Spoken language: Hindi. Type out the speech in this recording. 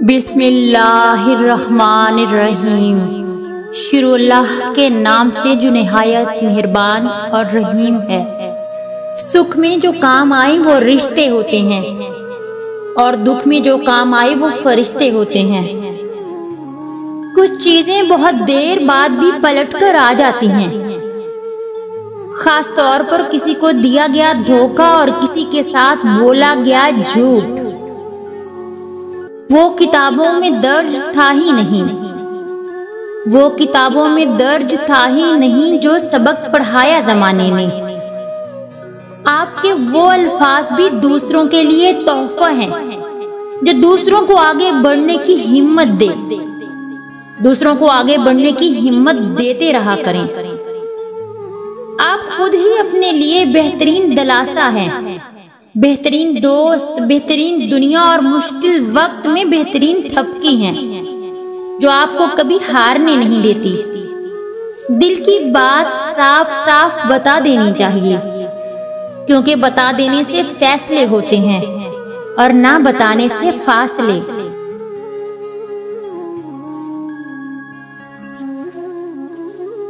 बिस्मिल्लाहिर्रहमानिर्रहीम। शुरुल्लाह के नाम से जो निहायत मेहरबान और रहीम है। सुख में जो काम आए वो रिश्ते होते हैं और दुख में जो काम आए वो फरिश्ते होते हैं। कुछ चीजें बहुत देर बाद भी पलट कर आ जाती हैं, खास तौर पर किसी को दिया गया धोखा और किसी के साथ बोला गया झूठ। वो किताबों में दर्ज था ही नहीं, वो किताबों में दर्ज था ही नहीं जो सबक पढ़ाया जमाने ने। आपके वो अल्फाज भी दूसरों के लिए तोहफा हैं जो दूसरों को आगे बढ़ने की हिम्मत दे, दूसरों को आगे बढ़ने की हिम्मत देते रहा करें। आप खुद ही अपने लिए बेहतरीन दिलासा हैं, बेहतरीन दोस्त, बेहतरीन दुनिया और मुश्किल वक्त में बेहतरीन थपकी हैं जो आपको कभी हारने नहीं देती। दिल की बात साफ साफ बता देनी चाहिए, क्योंकि बता देने से फैसले होते हैं और ना बताने से फासले।